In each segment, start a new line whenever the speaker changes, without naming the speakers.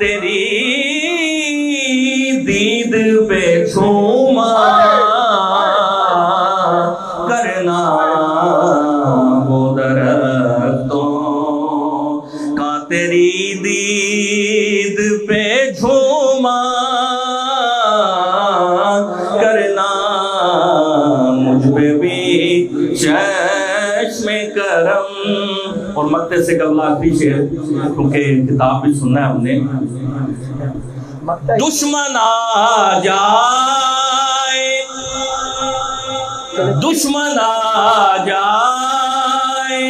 तेरी दीद पे झूमा करना वो दरख्तों का, तेरी दीद पे झूमा करना मुझ पे भी चश्मे करम। और मक्ते से कबला आखिरी शेर, क्योंकि किताब भी सुनना है हमने। दुश्मन आ जाए, दुश्मन आ जाए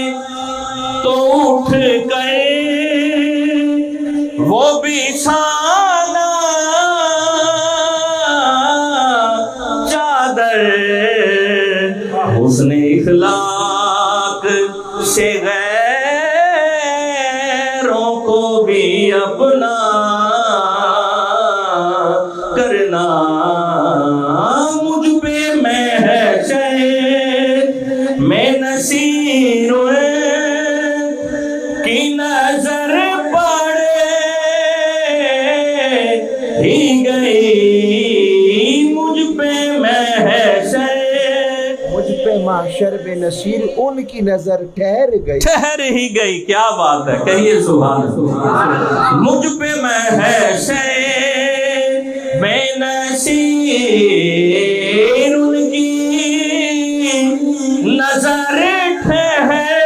तो उठ गए वो बिछाना चादर, उसने इखलाक से गैरों को भी अपना करना। मुझ पे मैं है शहर मैं नसीर की नजर पड़े ही गई, मुझ पे मैं है शहर,
मुझ पे माशर बे नसीर उनकी नजर ठहर गई,
ठहर ही गई। क्या बात है, कहिए सुभान अल्लाह। मुझ पे मैं है शहर मैं नसीर उनकी नजर ठहर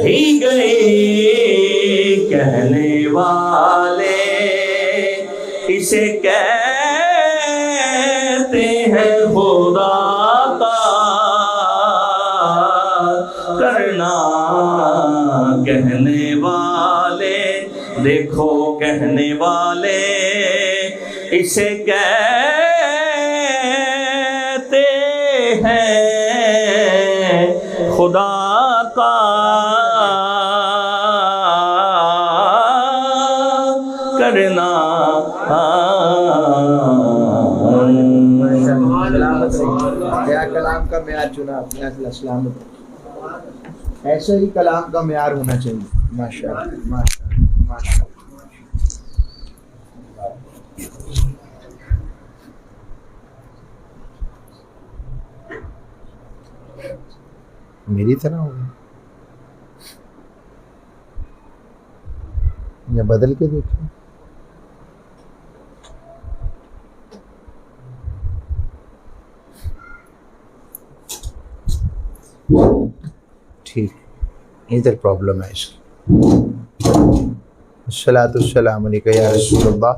ही गई। कहने वाले इसे कहते हैं खुदा का करना। कहने वाले देखो, कहने वाले इसे कहते हैं खुदा का करना।
क्या कलाम का मेयार चुना आपने, सलामत। ऐसे ही कलाम का मेयार होना चाहिए। माशाअल्लाह माशाअल्लाह माशाअल्लाह। मेरी तरह हो या बदल के देखिए। ठीक, इधर प्रॉब्लम है इसकी। अस्सलातु वस्सलामु अलैका या रसूलल्लाह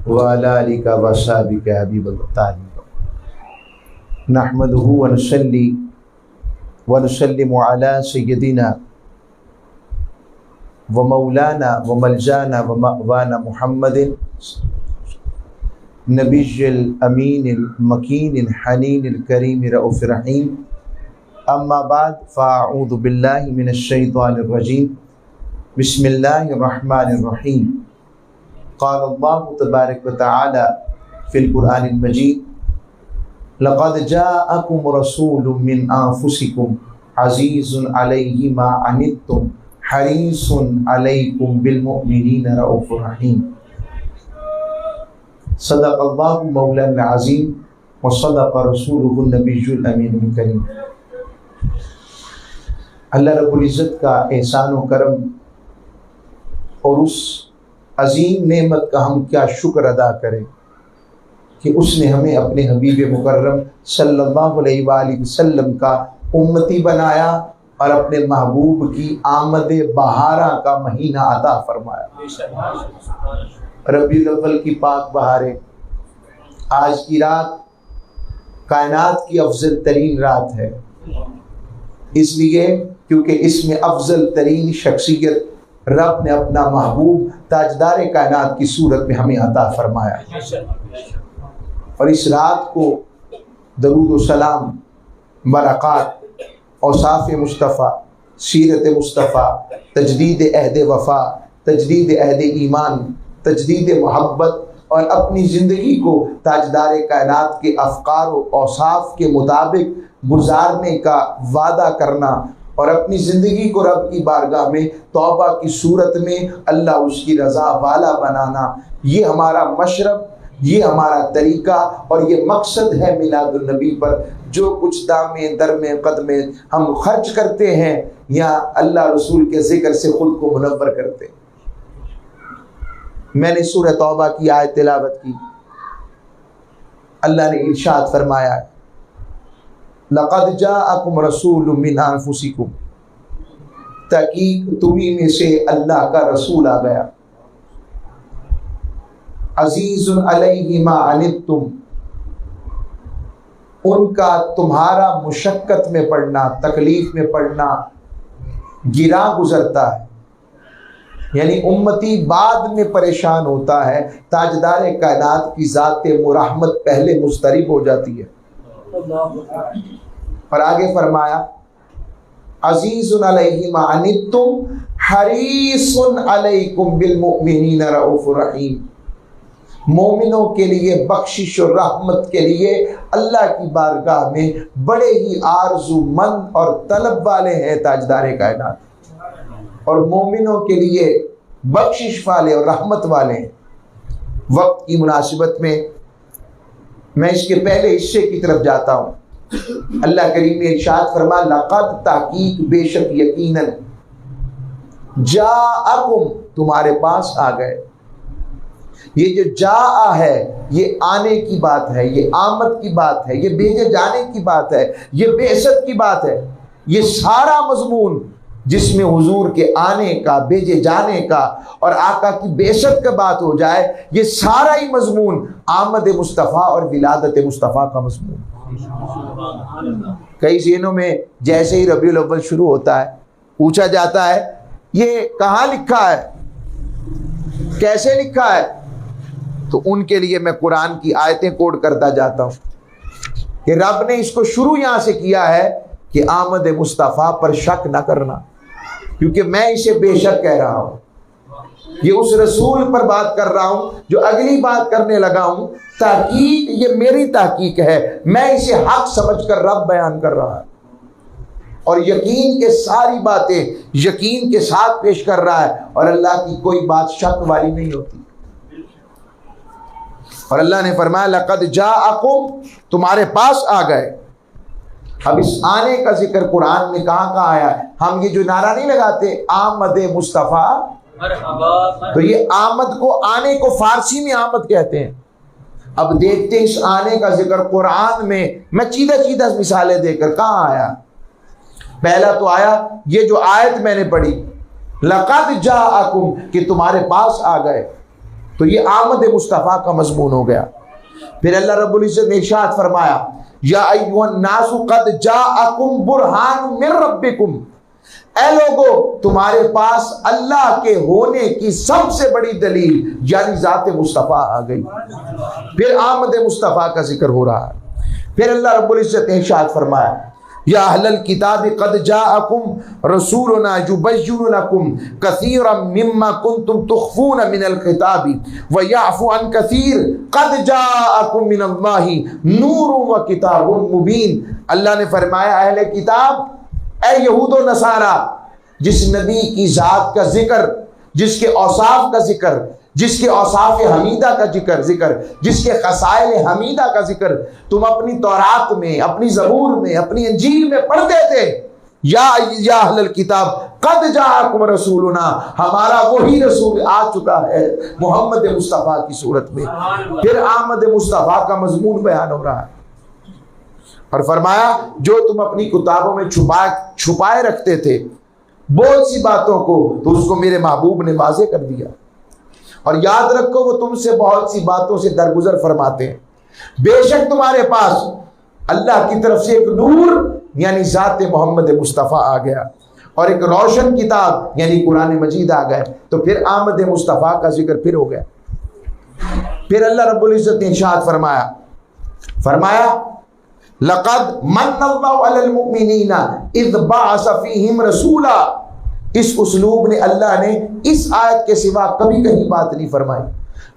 व अला आलिका व अस्हाबिका हबीबल्लाह। नहमदुहु व नुसल्ली व नुसल्लिमु अला सय्यदिना व मौलाना व मलजाना व मअवाना मुहम्मदिन नबिय्यिल अमीनिल मकीनिल हनीनिल करीमिर रऊफिर रहीम। अम्मा बाद फ़अऊज़ु बिल्लाहि मिनश शैतानिर रजीम। बिस्मिल्लाहिर रहमानिर रहीम। क़ाल अल्लाहु तबारक व तआला फ़िल क़ुरआनिल मजीद लक़द जाअकुम रसूलुम मिन अनफुसिकुम अज़ीज़ुन अलैहि मा अनित्तुम हरीसुन अलैकुम बिल मुमिनीना रऊफ़ुर रहीम। सदक़ल्लाहु मौलाना अज़ीम व सदक़ रसूलुहुन नबियुल अमीनुल करीम। अल्लाह रब्बुल इज़्ज़त का एहसान व करम और उस अजीम नेमत का हम क्या शुक्र अदा करें कि उसने हमें अपने हबीब मुकर्रम सल्लल्लाहु अलैहि वसल्लम का उम्मती बनाया और अपने महबूब की आमद बहारा का महीना अता फरमाया। रबीउल अव्वल की पाक बहारें, आज की रात कायनात की अफजल तरीन रात है, इसलिए क्योंकि इसमें अफजल तरीन शख्सियत रब ने अपना महबूब ताजदार कायनात की सूरत में हमें अता फरमाया। और इस रात को दरूद व सलाम, बरक़ात, औसाफ़ मुस्तफ़ा, सीरत मुस्तफ़ा, तजदीद अहद वफ़ा, तजदीद अहद ईमान, तजदीद मोहब्बत और अपनी ज़िंदगी को ताजदार कायनात के अफ़कार व औसाफ़ के मुताबिक गुजारने का वादा करना और अपनी ज़िंदगी को रब की बारगाह में तौबा की सूरत में अल्लाह उसकी रज़ा वाला बनाना, ये हमारा मशरब, ये हमारा तरीका और ये मकसद है मिलादुन नबी पर। जो कुछ दामे दरमे कदमे हम खर्च करते हैं या अल्लाह रसूल के ज़िक्र से ख़ुद को मुनव्वर करते हैं। मैंने सूरह तौबा की आयत तिलावत की, अल्लाह ने इरशाद फरमाया, लक़द जाअकुम रसूलुम मिन अनफुसिकुम, तहकीक तुम्ही में से अल्लाह का रसूल आ गया। अज़ीज़ुन अलैहि मा अनित्तुम, उनका तुम्हारा मुशक्कत में पड़ना, तकलीफ में पड़ना गिरा गुजरता है, यानी उम्मती बाद में परेशान होता है, ताजदार कायनात की ज़ाते मुरहमत पहले मुस्तरिब हो जाती है। और आगे फरमाया, अज़ीज़ुन अलैहि मा अनित्तुम हरीसुन अलैकुम बिल मुमिनीना रऊफ़ुर रहीम, मोमिनों के लिए बख्शिश और रहमत के लिए अल्लाह की बारगाह में बड़े ही आरज़ूमंद और तलब वाले हैं ताजदार कायनात, और मोमिनों के लिए बख्शिश वाले और रहमत वाले हैं। वक्त की मुनासिबत में मैं इसके पहले हिस्से की तरफ जाता हूँ। अल्लाह करीम ने इरशाद फरमा, लक़द ताकीक बेशक यकीनन जाअकुम, तुम्हारे पास आ गए। ये जो जा है ये आने की बात है, ये आमद की बात है, ये भेजे जाने की बात है, ये बेइज्जत की बात है। ये सारा मजमून जिसमें हुजूर के आने का, भेजे जाने का और आका की बेइज्जत का बात हो जाए, ये सारा ही मजमून आमद मुस्तफ़ा और विलादत मुस्तफ़ा का मजमून। कई ज़हनों में जैसे ही रबीउल अव्वल शुरू होता है पूछा जाता है ये कहाँ लिखा है, कैसे लिखा है, तो उनके लिए मैं कुरान की आयतें कोड करता जाता हूँ कि रब ने इसको शुरू यहाँ से किया है कि आमद मुस्तफ़ा पर शक न करना, क्योंकि मैं इसे बेशक कह रहा हूँ। ये उस रसूल पर बात कर रहा हूँ जो अगली बात करने लगा हूँ। तहकीक ये मेरी तहकीक है, मैं इसे हक समझकर रब बयान कर रहा है, और यकीन के सारी बातें यकीन के साथ पेश कर रहा है, और अल्लाह की कोई बात शक वाली नहीं होती। और अल्लाह ने फरमाया, लक़द जाअकुम, तुम्हारे पास आ गए। अब इस आने का जिक्र कुरान में कहाँ आया है? हम ये जो नारा नहीं लगाते आमद मुस्तफ़ा, तो ये आमद को, आने को फारसी में आमद कहते हैं। अब देखते इस आने का जिक्र कुरान में, मैं सीधा सीधा मिसालें देकर कहाँ आया। पहला तो आया ये जो आयत मैंने पढ़ी, लक़द जाअकुम, कि तुम्हारे पास आ गए, तो ये आमद मुस्तफ़ा का मजमून हो गया। फिर अल्लाह रब्बुल इज़्ज़त ने इरशाद फरमाया, या अय्युहन नासु क़द जाअकुम बुरहानुम मिन रब्बिकुम, ऐ लोगो तुम्हारे पास अल्लाह के होने की सबसे बड़ी दलील यानी ज़ात मुस्तफ़ा आ गई। फिर आमद मुस्तफ़ा का जिक्र हो रहा है। फिर अल्लाह रब्बुल इज़्ज़त ने इरशाद फरमाया, या अहलल किताब क़द जाअकुम रसूलुना युबय्यिनु लकुम कसीरम मिम्मा कुंतुम तुख़्फ़ून मिनल किताबी व यअफ़ू अन कसीर क़द जाअकुम मिनल्लाहि नूरुन व किताबुन मुबीन। अल्लाह ने फरमाया, अहले किताब, ऐ यहूद व नसारा, जिस नबी की ज़ात का जिक्र, जिसके औसाफ का जिक्र, जिसके औसाफ हमीदा का जिक्र, जिसके खसाइल हमीदा का जिक्र तुम अपनी तौरात में, अपनी ज़बूर में, अपनी इंजील में पढ़ते थे। या अहलल किताब क़द जाअकुम रसूलुना, हमारा वही रसूल आ चुका है मोहम्मद मुस्तफ़ा की सूरत में। फिर आमद मुस्तफ़ा का मजमून बयान हो रहा है, और फरमाया जो तुम अपनी किताबों में छुपाए रखते थे बहुत सी बातों को, तो उसको मेरे महबूब ने वाज़े कर दिया। और याद रखो वो तुमसे बहुत सी बातों से दरगुजर फरमाते हैं। बेशक तुम्हारे पास अल्लाह की तरफ से एक नूर यानी ज़ात मोहम्मद मुस्तफ़ा आ गया, और एक रोशन किताब यानी कुरान मजीद आ गए। तो फिर आमद मुस्तफ़ा का जिक्र फिर हो गया। फिर अल्लाह रब्बुल इज़्ज़त ने इरशाद फरमाया लक़द मन्नल्लाहु अलल मुमिनीना इज़ बअस फ़ीहिम रसूला। इस उसलूब ने, अल्लाह ने इस आयत के सिवा कभी कहीं बात नहीं फरमाई।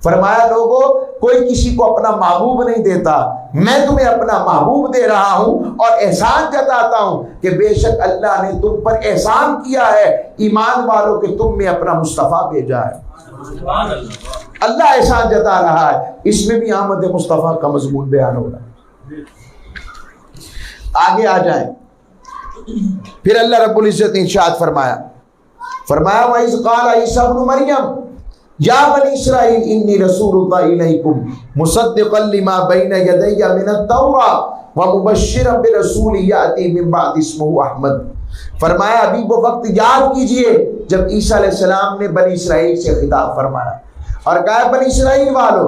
फरमाया लोगों, कोई किसी को अपना महबूब नहीं देता, मैं तुम्हें अपना महबूब दे रहा हूं और एहसान जताता हूं कि बेशक अल्लाह ने तुम पर एहसान किया है ईमान वालों के तुम में अपना मुस्तफ़ा भेजा है। अल्लाह एहसान जता रहा है, इसमें भी आमद मुस्तफ़ा का मजमून बयान हो रहा है। आगे आ जाए, फिर अल्लाह रब्बुल इज्जत ने इरशाद फरमाया वइज़ क़ाल ईसा इब्न मरियम या बनी इस्राईल इन्नी रसूलुल्लाह इलैकुम मुसद्दिक़न लिमा बैना यदैया मिनत तौरा व मुबश्शिरन बिरसूल याती मिन बाद इस्मुहु अहमद। फरमाया अभी वो वक्त याद कीजिए जब ईसा अलैहिस्सलाम ने बनी इस्राईल से खिताब फरमाया और कहा, बनी इस्राईल वालों,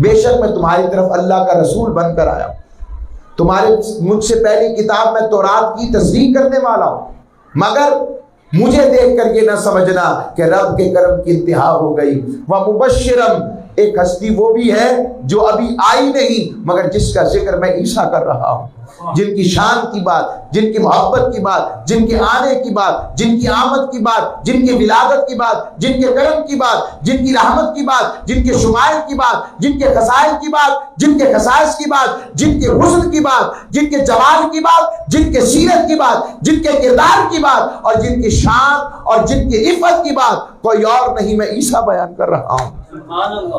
बेशक मैं तुम्हारी तरफ अल्लाह का रसूल बनकर आया, तुम्हारे मुझसे पहली किताब में तौरात की तस्दीक करने वाला हूं, मगर मुझे देख कर ये ना समझना कि रब के करम की इंतहा हो गई। वह मुबश्शिरम, एक हस्ती वो भी है जो अभी आई नहीं मगर जिसका जिक्र मैं ईसा कर रहा हूं, जिनकी शान की बात, जिनकी मोहब्बत की बात, जिनके आने की बात, जिनकी आमद की बात, जिनकी विलादत की बात, जिनके करम की बात, जिनकी रहमत की बात, जिनके शुमाइल की बात, जिनके खसाइल की बात, जिनके खसाइस की बात, जिनके हुस्न की बात, जिनके जमाल की बात, जिनके सीरत की बात, जिनके किरदार की बात और जिनकी शान और जिनकी इफ़्फ़त की बात कोई और नहीं, मैं ईसा बयान कर रहा हूं।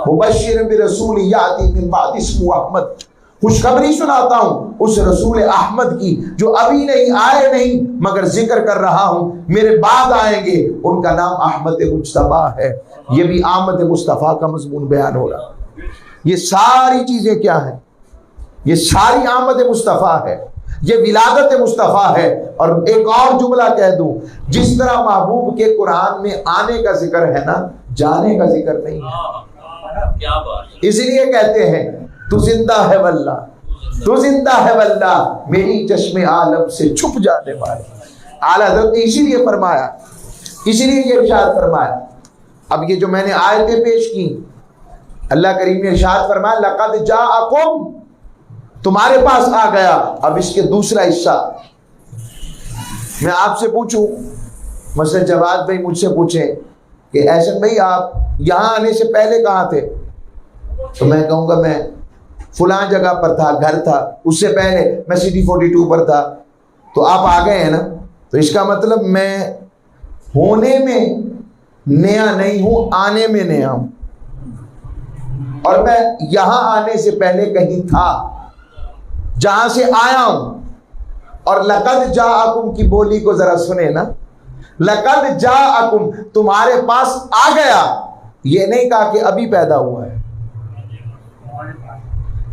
मुबश्शिरन बिरसूल याती मिन बाद इस्मुहु अहमद, खुशखबरी सुनाता हूं उस रसूल अहमद की जो अभी नहीं आए नहीं मगर जिक्र कर रहा हूं मेरे बाद आएंगे, उनका नाम अहमद मुज्तबा है। ये भी आमद मुस्तफ़ा का मजमून बयान हो रहा। ये सारी चीजें क्या हैं? ये सारी आमद मुस्तफ़ा है, ये विलादत मुस्तफ़ा है। और एक और जुमला कह दूं, जिस तरह महबूब के कुरान में आने का जिक्र है ना, जाने का जिक्र नहीं है। इसलिए कहते हैं तू जिंदा है वल्ला, तू जिंदा है वल्ला, मेरी चश्मे आलम से छुप जाने वाले। आला हज़रत ने इसीलिए फरमाया, इसीलिए ये इरशाद फरमाया। अब ये जो मैंने आयतें पेश की, अल्लाह करीम ने इरशाद फरमाया लक़द जाअकुम, तुम्हारे पास आ गया। अब इसके दूसरा हिस्सा मैं आपसे पूछूं, मसलन जवाद भाई मुझसे पूछें कि ऐसन भाई आप यहाँ आने से पहले कहाँ थे, तो मैं कहूँगा मैं फलां जगह पर था, घर था, उससे पहले मैं सिटी 42 पर था। तो आप आ गए हैं ना, तो इसका मतलब मैं होने में नया नहीं हूं, आने में नया हूं। और मैं यहां आने से पहले कहीं था जहां से आया हूं। और लक़द जाअकुम की बोली को जरा सुने ना, लक़द जाअकुम, तुम्हारे पास आ गया। ये नहीं कहा कि अभी पैदा हुआ है,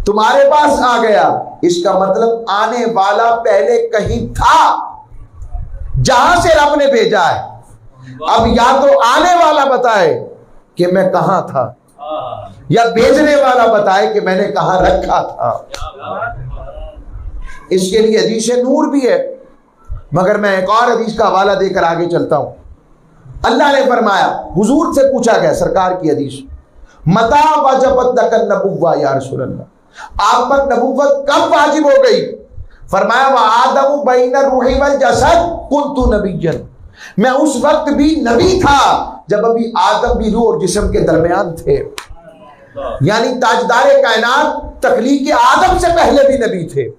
तुम्हारे पास आ गया, इसका मतलब आने वाला पहले कहीं था जहां से रब ने भेजा है। अब या तो आने वाला बताए कि मैं कहां था, या भेजने वाला बताए कि मैंने कहां रखा था। इसके लिए हदीस नूर भी है, मगर मैं एक और हदीस का हवाला देकर आगे चलता हूं। अल्लाह ने फरमाया, हुजूर से पूछा गया, सरकार की हदीस, मता वजबत लकन नबुव्वा या रसूल अल्लाह, आप पर नबुव्वत कब वाजिब हो गई? फरमाया व आदम बैन रूही वल जसद कुन्तु नबिय्यन, मैं उस वक्त भी नबी था जब अभी आदम भी रूह और जिस्म के दरमियान थे। यानी ताजदार कायनात तख्लीक आदम से पहले भी नबी थे।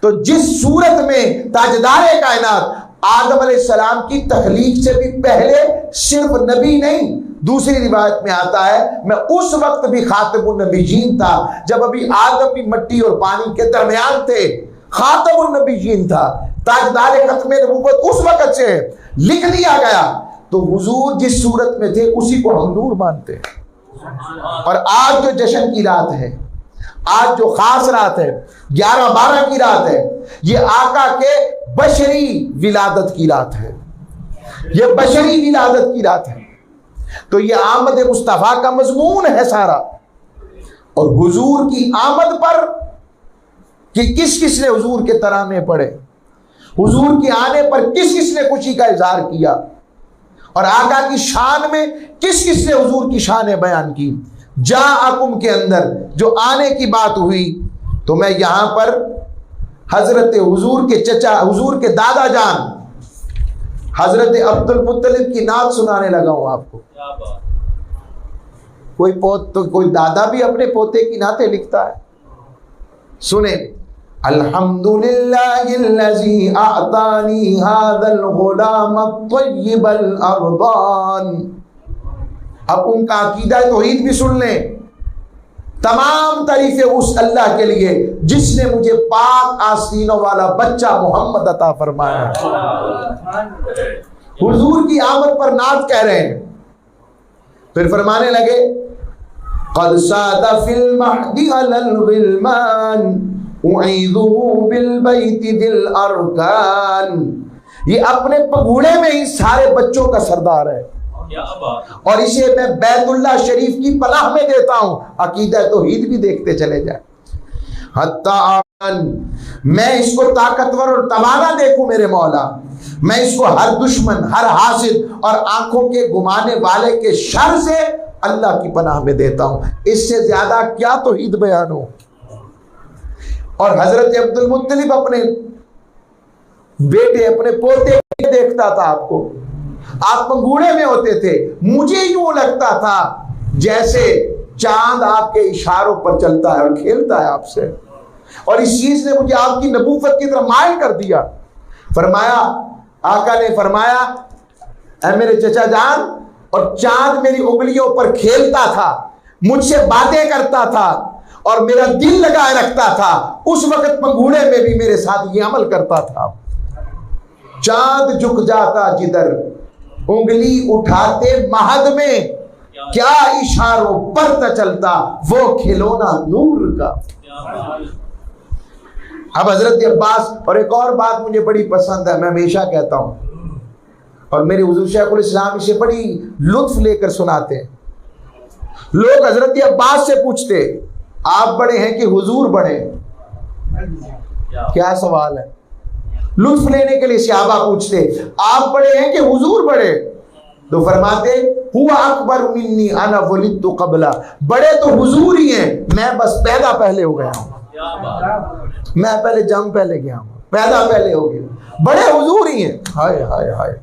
तो जिस सूरत में ताजदार कायनात आदम अलैहिस्सलाम की तख्लीक से भी पहले सिर्फ नबी नहीं, दूसरी रिवायत में आता है मैं उस वक्त भी खातमुन नबीयीन था जब अभी आदम भी मिट्टी और पानी के दरमियान थे, खातमुन नबीयीन था। ताजदार खत्मे नबूवत उस वक्त से लिख दिया गया। तो हुजूर जिस सूरत में थे उसी को हम नूर मानते हैं। और आज जो जश्न की रात है, आज जो खास रात है, 11-12 की रात है, ये आका के बशरी विलादत की रात है, ये बशरी विलादत की रात है। तो ये आमद मुस्तफ़ा का मजमून है सारा। और हुजूर की आमद पर कि किस किस ने हुजूर के तराने पढ़े, हुजूर के आने पर किस किस ने खुशी का इजहार किया, और आका की शान में किस किस ने हुजूर की शान बयान की। जाअकुम के अंदर जो आने की बात हुई, तो मैं यहां पर हजरत हुजूर के चचा, हुजूर के दादा जान हजरत अब्दुल मुत्तलिब की नात सुनाने लगा हूं आपको। कोई दादा भी अपने पोते की नाते लिखता है। सुने, अल्हम्दुलिल्लाहिल्लज़ी आतानी हादल गुलाम अत्तय्यिबल अरदान। अब उनका अकीदा तौहीद भी सुन लें। तमाम तारीफें उस अल्लाह के लिए जिसने मुझे पाक आस्तीनों वाला बच्चा मोहम्मद अता फरमाया। हुजूर की आमद पर नात कह रहे हैं। फिर फरमाने लगे, क़द सादा फिल महदी अलल ग़िलमान उईदुहु बिल बैति दिल अरकान। ये अपने पगूड़े में ही सारे बच्चों का सरदार है और इसे मैं बैतुल्लाह शरीफ की पनाह में देता हूं। अकीदा तौहीद भी देखते चले जाए। हत्ता मैं इसको ताकतवर और तवाना देखूं मेरे मौला, मैं इसको हर दुश्मन, हर हासिद और आंखों के घुमाने वाले के शर से अल्लाह की पनाह में देता हूं। इससे ज्यादा क्या तौहीद बयान हो। और हजरत अब्दुल मुत्तलिब अपने बेटे, अपने पोते देखता था आपको, आप पंगूड़े में होते थे, मुझे यूं लगता था जैसे चांद आपके इशारों पर चलता है और खेलता है आपसे। और इस चीज ने मुझे आपकी नबूवत की तरफ माइल कर दिया। फरमाया, आका ने फरमाया, ऐ मेरे चचा जान, और चांद मेरी उंगलियों पर खेलता था, मुझसे बातें करता था और मेरा दिल लगाए रखता था। उस वक्त पंगूड़े में भी मेरे साथ ये अमल करता था। चांद झुक जाता जिधर, उंगली उठाते महद में, क्या इशारों पर न चलता वो खिलौना नूर का। अब हजरत अब्बास, और एक और बात मुझे बड़ी पसंद है, मैं हमेशा कहता हूं, और मेरे हुजूर शेखुल इस्लाम इसे बड़ी लुत्फ लेकर सुनाते हैं। लोग हजरत अब्बास से पूछते, आप बड़े हैं कि हुजूर बड़े? क्या सवाल है। लुत्फ लेने के लिए सहाबा पूछते, आप बड़े हैं कि हुजूर बड़े? तो फरमाते, हुआ अकबर मिन्नी अना वलिदतु क़ब्ला। बड़े तो हुजूर ही हैं, मैं बस पैदा पहले हो गया हूं। मैं पहले जंग पहले गया हूं, पैदा पहले हो गया। बड़े हुजूर ही हैं। हाय हाय हाय,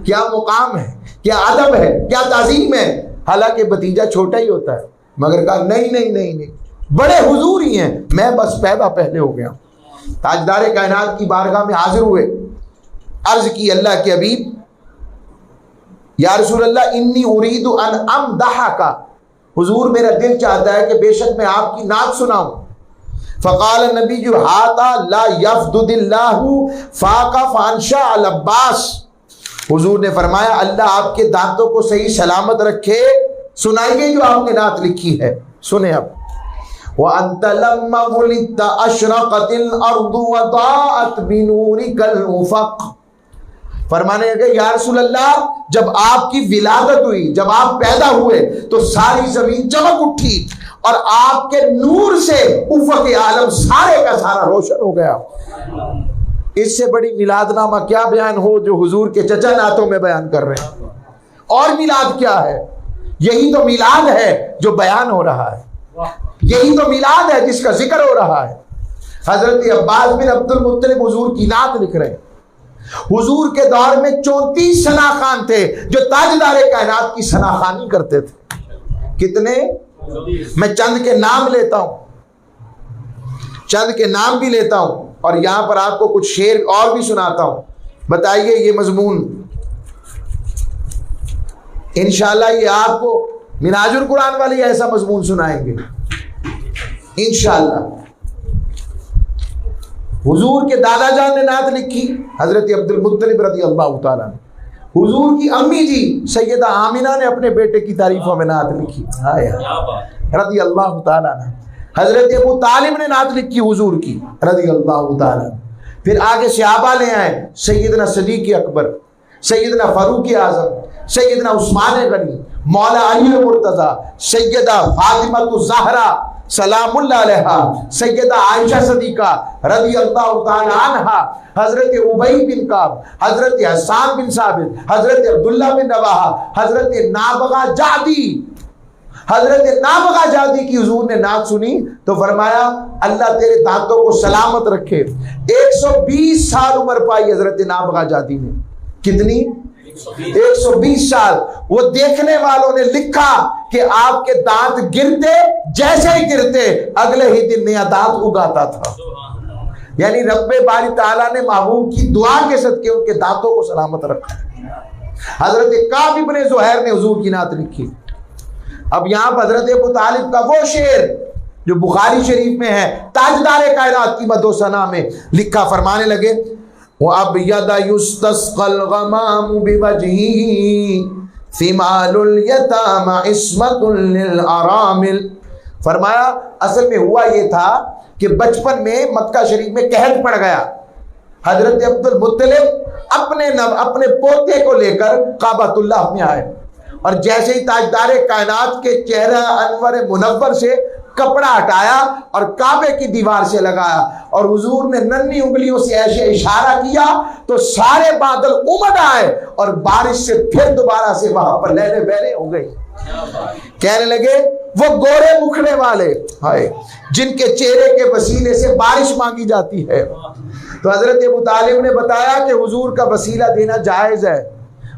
क्या मुकाम है, क्या अदब है, क्या ताजीम है। हालांकि भतीजा छोटा ही होता है, मगर कहा नहीं नहीं नहीं नहीं, बड़े हुजूर ही हैं, मैं बस पैदा पहले हो गया। ताजदार कायनात की बारगाह में हाजिर हुए, अर्ज की अल्लाह के हबीब, या रसूल अल्लाह, इन्नी उरीदु अन अमदहका, हुजूर मेरा दिल चाहता है कि बेशक मैं आपकी नात सुनाऊं। फ़क़ाल नबी जो हाता ला यफ़दुदिल्लाहु फ़ाका फ़ानशा अल अब्बास। हुजूर ने फरमाया, अल्लाह आपके दांतों को सही सलामत रखे। सुनाइए जो आपने नात लिखी है, सुने अब। व अंत लम्मा वुलिदता अशरक़तिल अर्दु व दाअत बिनूरिकल उफ़क़। फरमाने लगे, या रसूल अल्लाह, जब आपकी विलादत हुई, जब आप पैदा हुए तो सारी जमीन चमक उठी और आपके नूर से उफ़क़ आलम सारे का सारा रोशन हो गया। इससे बड़ी मिलादनामा क्या बयान हो जो हुजूर के चचा नातों में बयान कर रहे हैं। और मिलाद क्या है? यही तो मिलाद है जो बयान हो रहा है, यही तो मिलाद है जिसका जिक्र हो रहा है। हजरत अब्बास बिन अब्दुल मुत्तलिब हुजूर की नात लिख रहे हैं। हुजूर के दौर में 34 सनाखान थे जो ताजदार कायनात की सनाखानी करते थे। कितने? मैं चंद के नाम लेता हूं, चंद के नाम भी लेता हूं और यहां पर आपको कुछ शेर और भी सुनाता हूं। बताइए ये मजमून इंशाअल्लाह ये आपको मिनाजुल कुरान वाली ऐसा मजमून सुनाएंगे इंशाअल्लाह। हुजूर के दादा जान ने नात लिखी, हजरत अब्दुल मुत्तलिब रज़ी अल्लाह तआला। हुजूर की अम्मी जी सैयदा आमिना ने अपने बेटे की तारीफों में नात लिखी, रज़ी अल्लाह तआला। हजरत अबू तालिब ने नात लिखी हुजूर की, रज़ी अल्लाह तआला। फिर आगे सहाबा ले आए, सैयदना सदीक़ अकबर, सैयदना फारूक आज़म, सैयदना उस्मान गनी, मौला अली मुर्तज़ा, सैयदा फातिमा ज़हरा सलामुल्लाह अलैहा, सैयदा आयशा सदीका रज़ी अल्लाह तआला अन्हा, हजरत उबई बिन काब, हजरत हसन बिन साबित, हजरत अब्दुल्लाह बिन रवाहा, हजरत नाबगा जादी, हजरत नाबगा जादी की हुजूर ने नात सुनी तो फरमाया, अल्लाह तेरे दांतों को सलामत रखे। 120 साल उम्र पाई हजरत नाबगा जादी ने। कितनी? 120 साल। वो देखने वालों ने लिखा कि आपके दांत गिरते, जैसे ही गिरते अगले ही दिन नया दांत उगाता था। यानी रब्बे बारी ताला ने महबूब की दुआ के सदके उनके दांतों को सलामत रखा। हजरत काब इब्ने ज़ुहैर ने हुजूर की नात लिखी। अब यहाँ पर हजरत अबू तालिब का वो शेर जो बुखारी शरीफ में है, ताजदार कायनात की मदोसना में लिखा, फरमाने लगे वो अब यदा युस्तस्क़ल ग़मामु बिवजही सिमालुल यतामा इस्मतुल लिल अरामिल। फरमाया असल में हुआ ये था कि बचपन में मक्का शरीफ में कहत पड़ गया। हजरत अब्दुल मुत्तलिब अपने पोते को लेकर काबतुल्लाह में आए और जैसे ही ताजदार कायनात के चेहरा अनवर मुनव्वर से कपड़ा हटाया और काबे की दीवार से लगाया और हुजूर ने नन्ही उंगलियों से ऐसे इशारा किया तो सारे बादल उमड़ आए और बारिश से फिर दोबारा से वहां पर लहरें बहरें हो गई। कहने लगे वो गोरे मुखड़े वाले हाय जिनके चेहरे के वसीले से बारिश मांगी जाती है। तो हजरत अबू तालिब ने बताया कि हुजूर का वसीला देना जायज है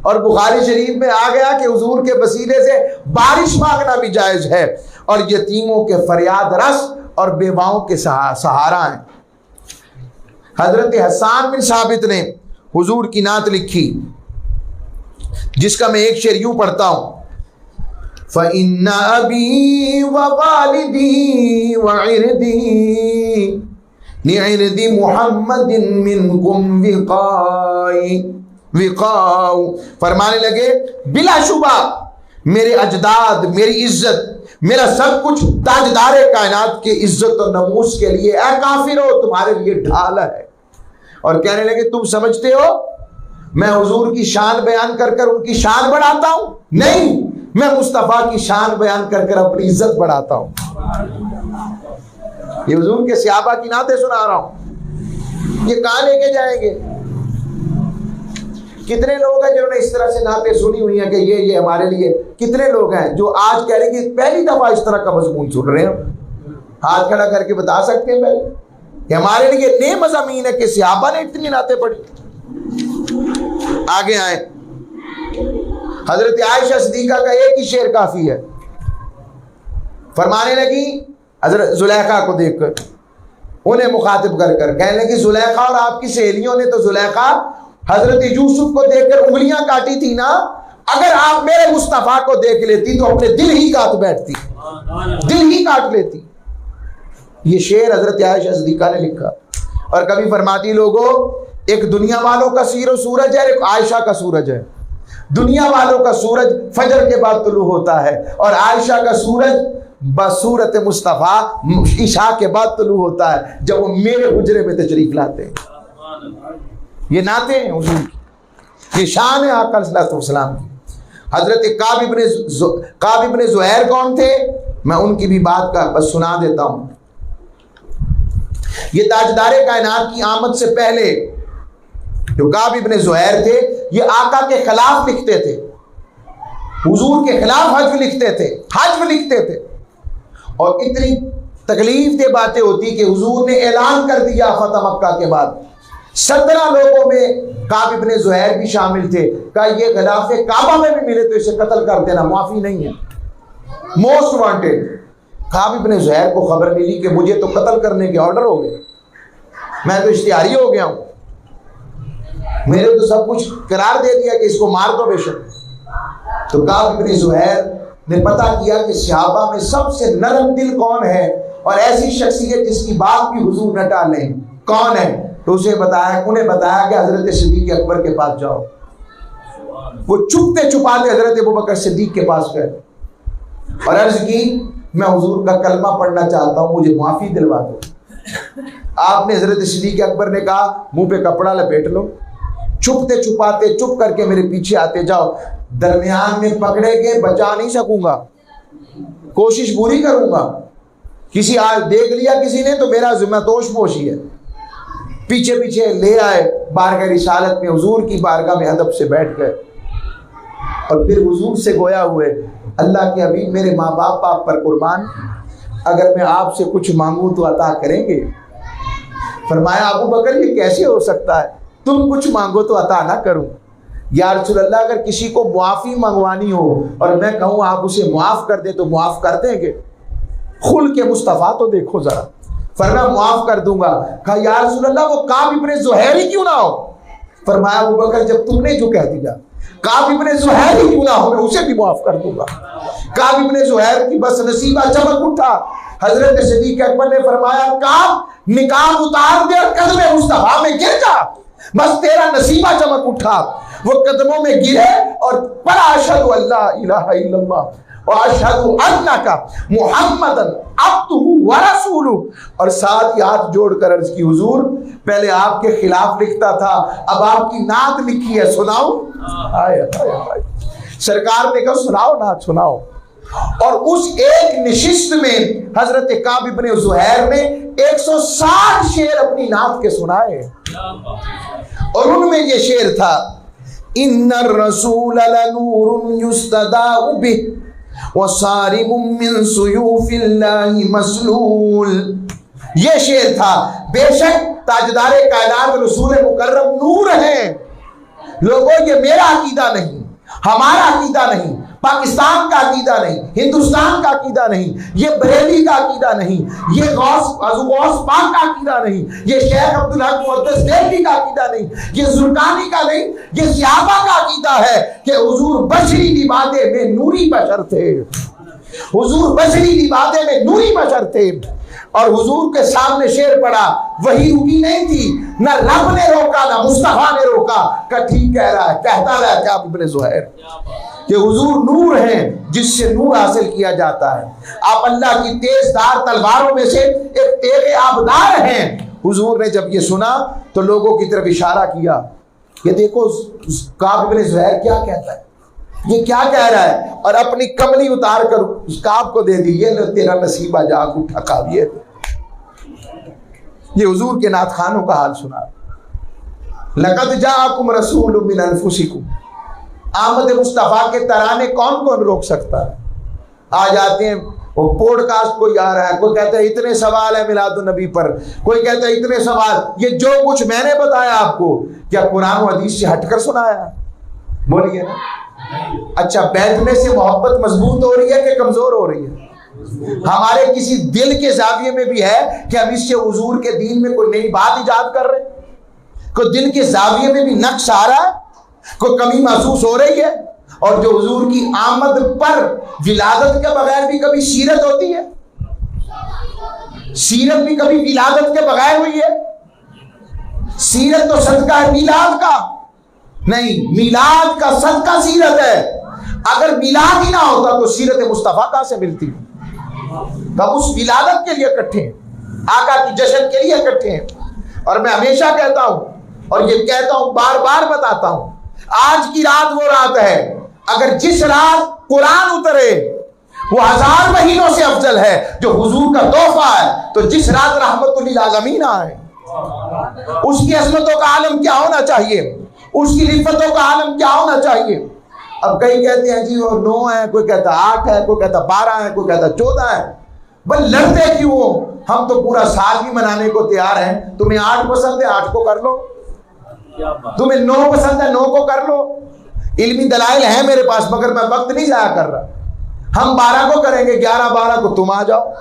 और बुखारी शरीफ में आ गया कि हुजूर के वसीले से बारिश मांगना भी जायज है और यतीमों के फरियाद रस और बेवाओं के सहारा हैं। हजरत हसन बिन साबित ने हुजूर की नात लिखी जिसका मैं एक शेर यूं पढ़ता हूं, फ़इन्ना अबी व वालिदी व इरदी निइरदी मुहम्मदिन मिनकुम विक़ाउ। फरमाने लगे बिलाशुबा मेरे अजदाद, मेरी इज्जत, मेरा सब कुछ ताजदार कायनात के इज्जत और नमूस के लिए ऐ काफिरो तुम्हारे लिए ढाल है। और कहने लगे तुम समझते हो मैं हुजूर की शान बयान कर कर उनकी शान बढ़ाता हूं? नहीं, मैं मुस्तफा की शान बयान कर कर अपनी इज्जत बढ़ाता हूं। ये हुजूर के सहाबा की नाते सुना रहा हूं, ये कहां लेके जाएंगे? कितने लोग हैं जिन्होंने इस तरह से नाते सुनी हुई हैं कि ये हमारे लिए? कितने लोग हैं जो आज कह रहे हैं कि पहली दफा इस तरह का मजमून सुन रहे हैं? हाथ खड़ा करके बता सकते हैं पहले कि हमारे लिए नए मज़ामीन है कि सहाबा ने इतनी नाते पढ़ी। आगे आए, हजरत आयशा सिद्दीका का एक ही शेर काफी है। फरमाने लगी हजरत जुलेखा को देखकर, उन्हें मुखातिब कर कर कहने लगी जुलेखा और आपकी सहेलियों ने तो जुलेखा हजरत यूसुफ को देखकर उंगलियां काटी थी ना, अगर आप मेरे मुस्तफा को देख लेती तो अपने दिल ही काट बैठती, दिल ही काट लेती। ये शेर हजरत आयशा सिद्दीका ने लिखा। और कभी फरमाती लोगों एक दुनिया वालों का सूरज है, एक आयशा का सूरज है। दुनिया वालों का सूरज फजर के बाद तुलू होता है और आयशा का सूरज बसूरत मुस्तफा ईशा के बाद तुलू होता है जब वो मेरे हुजरे में तशरीफ लाते हैं। ये नाते हैं हुजूर की, ये शान है आका सल्लल्लाहु अलैहि वसल्लम की। हजरत काब इब्ने ज़ुहैर कौन थे? मैं उनकी भी बात का बस सुना देता हूं। ये ताजदारे कायनात की आमद से पहले जो काब इब्ने ज़ुहैर थे, ये आका के खिलाफ लिखते थे, हुजूर के खिलाफ हज्व लिखते थे और इतनी तकलीफ दे बातें होती कि हुजूर ने ऐलान कर दिया फतह मक्का के बाद 17 लोगों में काब इब्ने ज़ुहैर भी शामिल थे। कहा ये खिलाफे काबा में भी मिले तो इसे कत्ल कर देना, माफी नहीं है, मोस्ट वांटेड। काब इब्ने ज़ुहैर को खबर मिली कि मुझे तो कत्ल करने के ऑर्डर हो गए, मैं तो इश्तिहारी हो गया हूं, मेरे तो सब कुछ करार दे दिया कि इसको मार दो बेशक। तो काब इब्ने ज़ुहैर ने पता किया कि सहाबा में सबसे नरम दिल कौन है और ऐसी शख्सियत जिसकी बात भी हुजूर न टालें, कौन है? तो उन्हें बताया कि हजरत सिद्दीक अकबर के पास जाओ। वो छुपते छुपाते हजरत अबू बकर सिद्दीक के पास गए और अर्ज की मैं हुजूर का कलमा पढ़ना चाहता हूं, मुझे माफी दिलवा दो। आपने हजरत सिद्दीक अकबर ने कहा मुंह पे कपड़ा लपेट लो, छुपते छुपाते चुप करके मेरे पीछे आते जाओ, दरमियान में पकड़े के बचा नहीं सकूंगा, कोशिश पूरी करूंगा, किसी आज देख लिया किसी ने तो मेरा जिम्मा तोश पोशी है। पीछे पीछे ले आए, बारगाह रिसालत में हुजूर की बारगाह में अदब से बैठ गए और फिर हुजूर से गोया हुए, अल्लाह के हबीब मेरे माँ बाप आप पर कुर्बान, अगर मैं आपसे कुछ मांगूं तो अता करेंगे? फरमाया अबू बकर ये कैसे हो सकता है, तुम कुछ मांगो तो अता ना करूं। या रसूल अल्लाह, अगर किसी को मुआफ़ी मंगवानी हो और मैं कहूँ आप उसे माफ़ कर दे तो माफ़ कर देंगे? खुल के मुस्तफ़ा तो देखो जरा, फरमाया माफ़ कर दूंगा। कहा या रसूल अल्लाह, वो काब इब्ने ज़ुहैर ही क्यों ना हो? फरमाया अबू बकर, जब तुमने जो कह दिया काब इब्ने ज़ुहैर ही क्यों ना हो, मैं उसे भी माफ़ कर दूंगा। काब इब्ने ज़ुहैर की बस नसीबा चमक उठा। हजरत सिद्दीक़ अकबर ने फरमाया काब, निकाब उतार दे और कदमे मुस्तफ़ा में गिर जा, बस तेरा नसीबा चमक उठा। वो कदमों में गिरे और पढ़ा अशहदु अल्ला इलाहा इल्लल्लाह व अशहदु अन्नका मुहम्मदन अब्दुहु व रसूलुहु, और साथ ही हाथ जोड़कर अर्ज की हुजूर, पहले आपके खिलाफ लिखता था, अब आपकी नात लिखी है, सुनाओ। आए आए आए, सरकार ने कहा सुनाओ नात सुनाओ। और उस एक निशिस्त में हजरत काब इब्ने ज़ुहैर ने 160 शेर अपनी नात के सुनाए, और उनमें ये शेर था, इन्नर रसूल लनूरुन युस्तदाउ बिहि व सारिमुम मिन सुयूफिल्लाहि मसलूल। ये शेर था, बेशक ताजदारे कायनात रसूल मुकर्रम नूर हैं। लोगों, ये मेरा अकीदा नहीं, हमारा अकीदा नहीं, पाकिस्तान का अकीदा नहीं, हिंदुस्तान का अकीदा नहीं, ये बरेली का अकीदा नहीं, ये गौस पाक का अकीदा नहीं, ये शेख अब्दुल हक मुक़द्दस देहली का अकीदा नहीं, ये जुल्कानी का नहीं, ये सहाबा का अकीदा है कि हुजूर बशरी लिबादे में नूरी बशर थे। हुजूर बशरी लिबादे में नूरी बशर थे। और हुजूर के सामने शेर पड़ा, वही रुकी नहीं थी, ना रब ने रोका ना मुस्तफा ने रोका। का ठीक कह रहा है, कहता रहा काब इब्ने ज़ुहैर कि हुजूर नूर हैं जिससे नूर हासिल किया जाता है। आप अल्लाह की तेजधार तलवारों में से एक तेरे आबदार हैं। हुजूर ने जब ये सुना तो लोगों की तरफ इशारा किया, ये देखो काब इब्ने ज़ुहैर क्या कहता है, ये क्या कह रहा है, और अपनी कमली उतार कर उस काब को दे दी, ये लो तेरा नसीबा जाग उठा काब। ये हुजूर के नात खानों का हाल सुना। लक़द जाअकुम रसूलुम मिन अनफुसिकुम, आमद मुस्तफ़ा के तराने कौन कौन रोक सकता है? आ जाते हैं वो पॉडकास्ट कोई आ रहा है, कोई कहता है इतने सवाल है मिलादुन नबी पर, कोई कहता है इतने सवाल। ये जो कुछ मैंने बताया आपको, क्या कुरान और हदीस से हटकर सुनाया? बोलिए ना। अच्छा, बैठने से मोहब्बत मजबूत हो रही है कि कमजोर हो रही है? हमारे किसी दिल के जाविये में भी है कि हम इससे हुजूर के दीन में कोई नई बात इजाद कर रहे हैं? कोई दिल के जाविये में भी नक्श आ रहा है, कोई कमी महसूस हो रही है? और जो हुजूर की आमद पर विलादत के बगैर भी कभी सीरत होती है? सीरत भी कभी विलादत के बगैर हुई है? सीरत तो सदका है मिलाद का, नहीं, मिलाद का सदका सीरत है। अगर मिलाद ही ना होता तो सीरत मुस्तफा कहां से मिलती? तब उस विलादत के लिए इकट्ठे हैं, आका की जश्न के लिए इकट्ठे हैं। और मैं हमेशा कहता हूं, और ये कहता हूं, बार बार बताता हूं, आज की रात वो रात है, अगर जिस रात कुरान उतरे वो 1000 महीनों से अफजल है, जो हुजूर का तोहफा है, तो जिस रात रहमतुल लिल आलमीन आए, उसकी अजमतों का आलम क्या होना चाहिए, उसकी रिफ़तों का आलम क्या होना चाहिए। अब कई कहते हैं जी वो 9 है, कोई कहता 8 है, कोई कहता 12 है, कोई कहता 14 है। बस लड़ते क्यों हो? हम तो पूरा साल भी मनाने को तैयार हैं। तुम्हें 8 पसंद है, 8 को कर लो। तुम्हें 9 पसंद है, 9 को कर लो। इल्मी दलाइल है मेरे पास, मगर मैं वक्त नहीं जाया कर रहा। हम 12 को करेंगे, 11-12 को तुम आ जाओ।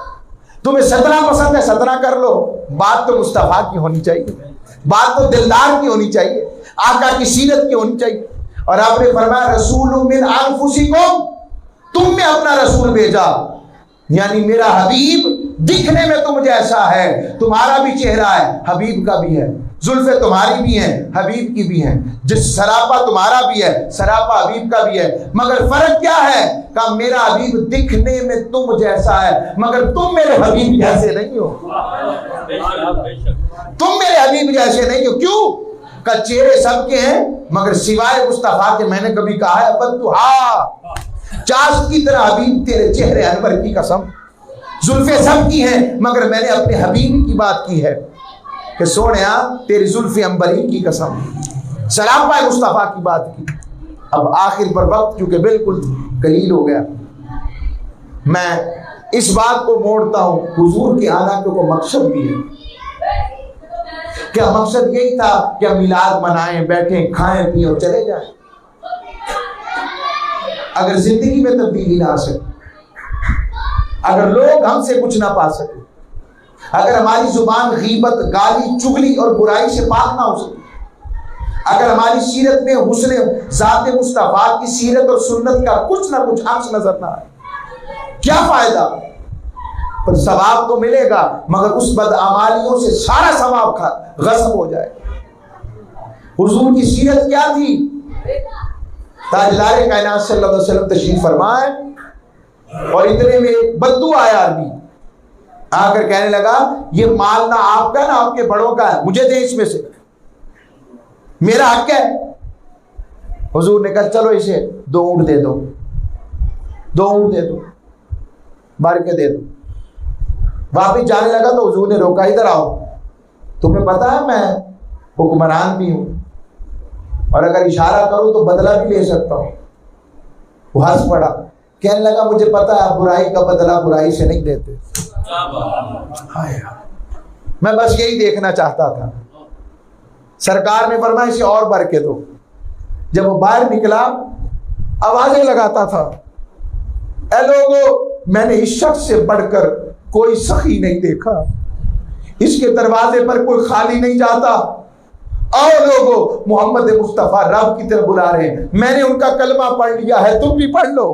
तुम्हें 17 पसंद है, 17 कर लो। बात तो मुस्तफा की होनी चाहिए, बात तो दिलदार की होनी चाहिए, आका की सीरत की होनी चाहिए। और आपने फरमाया रसूलुम मिन अनफुसिकुम, तुम में अपना रसूल भेजा, यानी मेरा हबीब दिखने में तुम जैसा है, तुम्हारा भी चेहरा है, हबीब का भी है, जुल्फे तुम्हारी भी हैं, हबीब की भी हैं, जिस सरापा तुम्हारा भी है, सरापा हबीब का भी है, मगर फर्क क्या है? कहा मेरा हबीब दिखने में तुम जैसा है, मगर तुम मेरे हबीब जैसे नहीं हो। तुम मेरे हबीब जैसे नहीं हो। क्यों? का चेहरे सबके हैं, मगर सिवाय मुस्तफा के, मैंने कभी कहा है बद्दुहा, चाश की तरह हबीब तेरे चेहरे अनवर की कसम, जुल्फे सबकी हैं, मगर मैंने अपने हबीब की बात की है कि सोनिया तेरी जुल्फे अंबरी की कसम, सरापा मुस्तफा की बात की। अब आखिर पर वक्त चूंकि बिल्कुल कलील हो गया, मैं इस बात को मोड़ता हूं, हुजूर के आना का कोई मकसद भी है क्या? मकसद यही था कि हम मिलाद मनाएं, बैठें, खाएं, पिएं और चले जाएं? अगर जिंदगी में तब्दीली ना आ सके, अगर लोग हमसे कुछ ना पा सके, अगर हमारी जुबान गीबत, गाली, चुगली और बुराई से पाक ना हो सके, अगर हमारी सीरत में हुस्न ज़ात मुस्तफा की सीरत और सुन्नत का कुछ ना कुछ अंश नजर ना आए, क्या फायदा? पर सवाब तो मिलेगा, मगर उस बदअमालियों से सारा सवाब गस्ब हो जाए। हुजूर की सीरत क्या थी? ताजदार कायनात सल्लल्लाहु अलैहि वसल्लम तशरीफ फरमाए और इतने में एक बद्दू आया आदमी, आकर कहने लगा, ये माल ना आपका ना आपके बड़ों का है, मुझे दे इसमें से, मेरा हक है। हुजूर ने कहा चलो इसे 2 ऊंट दे दो, 2 ऊंट दे दो, भर के दे दो। वापिस जाने लगा तो हुजूर ने रोका, इधर आओ, तुम्हें पता है मैं हुक्मरान भी हूं और अगर इशारा करूं तो बदला भी ले सकता हूं। वो हंस पड़ा, कहने लगा मुझे पता है आप बुराई का बदला बुराई से नहीं देते। मैं बस यही देखना चाहता था। सरकार ने फरमाया इसे और भर के दो। जब वो बाहर निकला आवाजें लगाता था, ए लोगों, मैंने इस शख्स से बढ़कर कोई सखी नहीं देखा, इसके दरवाजे पर कोई खाली नहीं जाता। आओ लोगों, मोहम्मद मुस्तफा रब की तरफ बुला रहे हैं, मैंने उनका कलमा पढ़ लिया है, तुम भी पढ़ लो,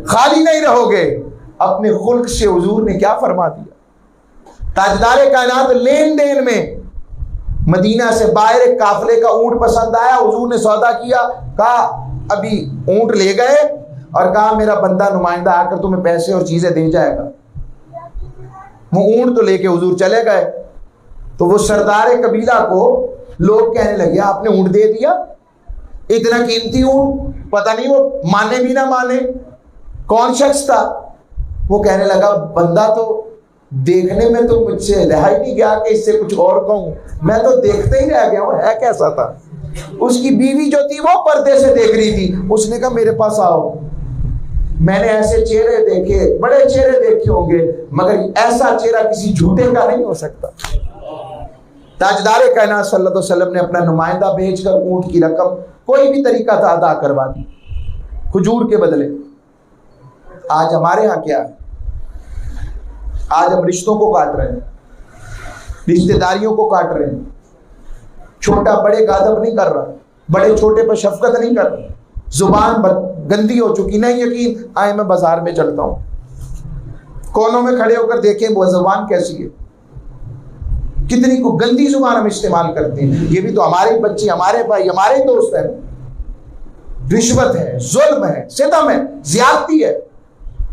खाली नहीं रहोगे। अपने खुल्क से हुजूर ने क्या फरमा दिया? ताजदार कायनात लेन देन में मदीना से बाहर एक काफले का ऊंट पसंद आया, हुजूर ने सौदा किया, कहा अभी ऊंट ले गए और कहा मेरा बंदा नुमाइंदा आकर तुम्हें पैसे और चीजें दे जाएगा। वो ऊंट तो लेके हुजूर चले गए। तो वो सरदार कबीला को लोग कहने लगे आपने ऊंट दे दिया, इतना कीमती ऊंट, पता नहीं वो माने भी ना माने कौन शख्स था। वो कहने लगा बंदा तो देखने में तो मुझसे रहा ही नहीं गया कि इससे कुछ और कहूं, मैं तो देखते ही रह गया हूं, है कैसा था। उसकी बीवी जो थी वो पर्दे से देख रही थी, उसने कहा मेरे पास आओ, मैंने ऐसे चेहरे देखे, बड़े चेहरे देखे होंगे, मगर ऐसा चेहरा किसी झूठे का नहीं हो सकता। ताजदार कायनात सल्लल्लाहु अलैहि वसल्लम ने अपना नुमाइंदा भेजकर ऊंट की रकम कोई भी तरीका था अदा करवा दी हुजूर के बदले। आज हमारे यहाँ क्या है? आज हम रिश्तों को काट रहे हैं, रिश्तेदारियों को काट रहे हैं, छोटा बड़े का अदब नहीं कर रहा, बड़े छोटे पर शफकत नहीं कर रहा, जुबान गंदी हो चुकी। नहीं यकीन आए मैं बाजार में चलता हूं, कोनों में खड़े होकर देखें वो जुबान कैसी है, कितनी को गंदी जुबान हम इस्तेमाल करते हैं। ये भी तो हमारे बच्चे, हमारे भाई, हमारे दोस्त हैं। रिश्वत है, जुल्म है, सितम है, ज्यादती है,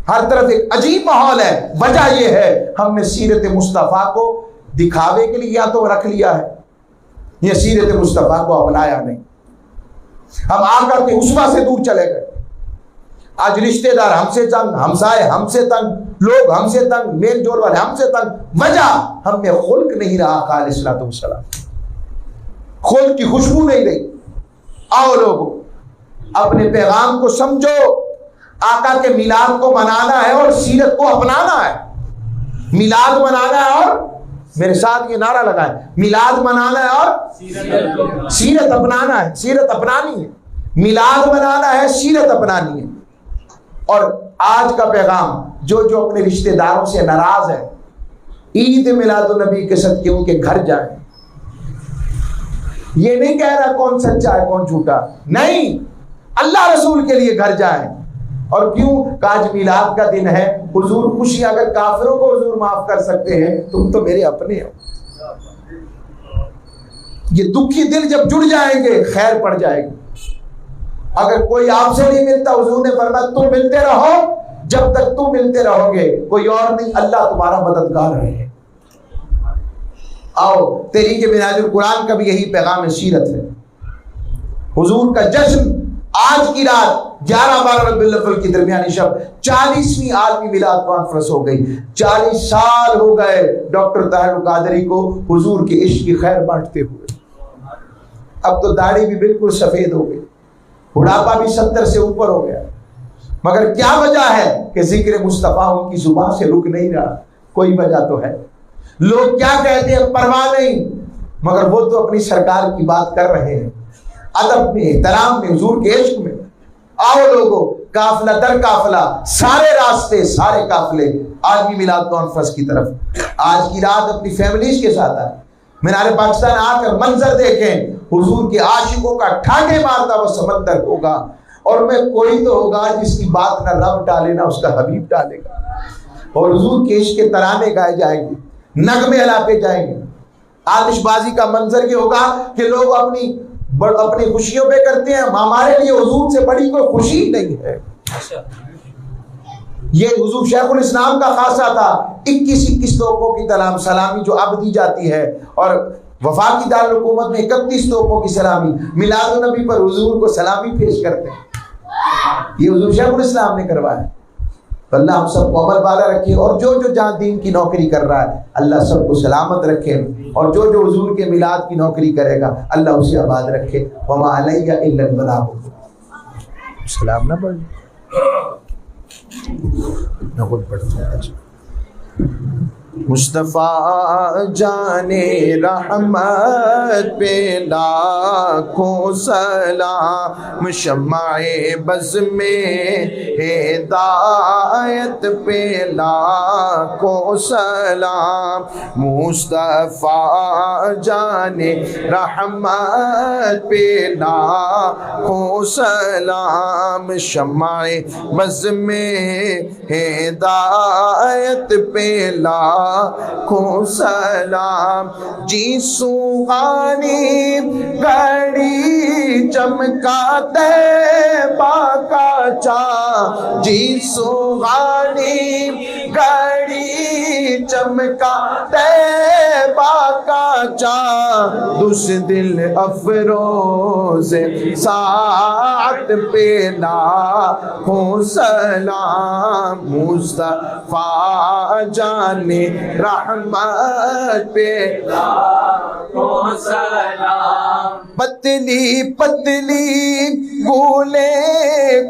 हर तरफ एक अजीब माहौल है। वजह यह है हमने सीरत मुस्तफा को दिखावे के लिए या तो रख लिया है, यह सीरत मुस्तफा को अपनाया नहीं। हम आका के उस्वा से दूर चले गए। आज रिश्तेदार हमसे तंग, हमसाए हमसे तंग, लोग हमसे तंग, मेल जोल वाले हमसे तंग। वजह हमने खुल्क नहीं रहा, अलैहिस्सलातु वस्सलाम खुल्क की खुशबू नहीं रही। आओ लोगों, अपने पैगाम को समझो। आका के मिलाद को मनाना है और सीरत को अपनाना है। मिलाद मनाना है और मेरे साथ ये नारा लगाएं, मिलाद मनाना है और सीरत अपनाना है, सीरत अपनानी है। मिलाद मनाना है, सीरत अपनानी है। और आज का पैगाम, जो जो अपने रिश्तेदारों से नाराज है, ईद मिलादुन नबी के सदके उनके घर जाएं। ये नहीं कह रहा कौन सच्चा है कौन झूठा, नहीं, अल्लाह रसूल के लिए घर जाएं। और क्यों? आज मिलाद का दिन है, हुजूर खुशी, अगर काफिरों को हुजूर माफ कर सकते हैं, तुम तो मेरे अपने हो। ये दुखी दिल जब जुड़ जाएंगे खैर पड़ जाएगी। अगर कोई आपसे नहीं मिलता, हुजूर ने फरमाया तुम मिलते रहो, जब तक तुम मिलते रहोगे कोई और नहीं, अल्लाह तुम्हारा मददगार है। आओ, तहरीक मिनाजुल कुरान का भी यही पैगाम सीरत है। हुजूर का जश्न आज की रात 11-12 रबीउल अव्वल की दरमियानी शब 40वीं आलमी मिलाद कॉन्फ्रेंस हो गई। 40 साल हो गए डॉक्टर ताहिर कादरी को हुजूर के इश्क की खैर बांटते हुए। अब तो दाढ़ी भी बिल्कुल सफेद हो गई, बुढ़ापा भी 70 से ऊपर हो गया, मगर क्या वजह है कि जिक्र मुस्तफा उनकी जुबान से रुक नहीं रहा? कोई वजह तो है। लोग क्या कहते हैं परवाह नहीं, मगर वो तो अपनी सरकार की बात कर रहे हैं, अदब में, एहतराम में, हुजूर के इश्क में। आओ लोगों, काफिला दर काफिला, सारे रास्ते, सारे काफिले आज भी मिलाद कॉन्फ्रेंस की तरफ। आज की रात अपनी फैमिलीज के साथ आए, मीनार पाकिस्तान आकर मंजर देखें, हुजूर के आशिकों का ठाके मारता वो समंदर होगा, और में कोई तो होगा जिसकी बात ना रब डाले ना उसका हबीब डालेगा, और हुजूर के इश्क के तराने गाए जाएंगे, नगमे अलापे जाएंगे। आतिशबाजी का मंजर ये होगा कि लोग अपनी खुशियों पे करते हैं, हमारे लिए हुजूर से बड़ी कोई खुशी नहीं है। ये हुजूर शेखुल इस्लाम का खासा था, 21 तोपों की सलामी जो अब दी जाती है, और वफाकी दारुल हुकूमत में 31 तोपों की सलामी, मिलादुन नबी पर हुजूर को सलामी पेश करते हैं। ये हुजूर शेखुल इस्लाम ने करवाया। तो अल्लाह हम सबको अमल वाला रखे, और जो जो जहाँ दीन की नौकरी कर रहा है अल्लाह सबको सलामत रखे, और जो जो हुजूर के मिलाद की नौकरी करेगा अल्लाह उसे आबाद रखे। वमा अलैया इल्लल बलाग। सलाम ना पढ़ ना खुद पढ़ते। मुस्तफ़ा जाने रहमत पे लाखों सलाम, शम्माए बज़ में हिदायत पे लाखों सलाम। मुस्तफ़ा जाने रहमत पे लाखों सलाम, शम्माए बज़ में हिदायत पे लाखों सलाम। जी सुहानी घड़ी चमकाते बाका चा, जी सुहानी घड़ी चमकाते बाका चा, दुस दिल अफरोज सात पे लाखों सलाम। मुस्तफ़ा जाने रहमत पे लाखों सलाम। पतली पतली फूले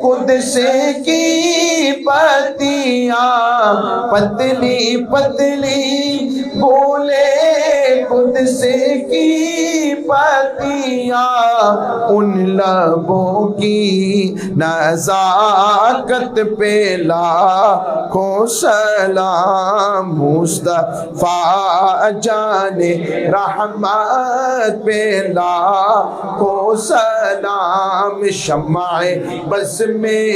कुद्स की पत्तियां, पतली पतली फूले कुद्स की पत्तियां, उन लबों की नज़ाकत पे लाखों सलाम। मुस्तफ़ा जाने रहमत पे लाखों सलाम, शम्माए बज़ में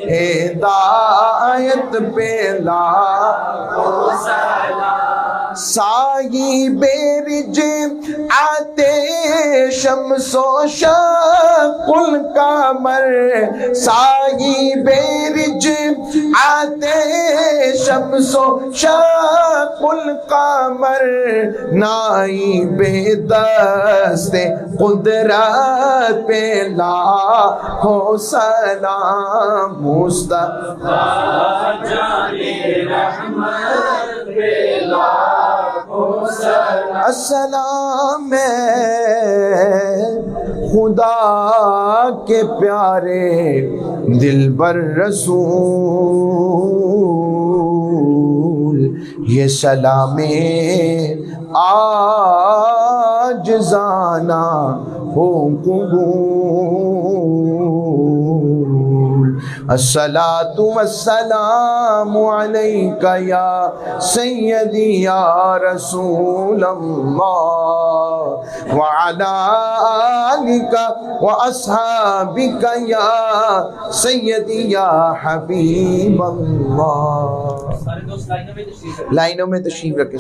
हिदायत पे लाखों सलाम। साई बेरिज आते शम्सो शकुल कमर, साई बेरिज आते शम्सो शकुल कमर, नाई बेदस्ते कुदरत पे लाखों सलाम। मुस्तफ़ा जाने रहमत पे लाखों सलाम। अस्सलाम खुदा के प्यारे दिलबर रसूल, ये सलामे आज जाना हो कबूल। अस्सलातु वस्सलामु अलैका या सय्यदी या रसूल अल्लाह, व अला आलिका व अस्हाबिका या सय्यदी या हबीब अल्लाह। लाइनों में तशरीफ रखें।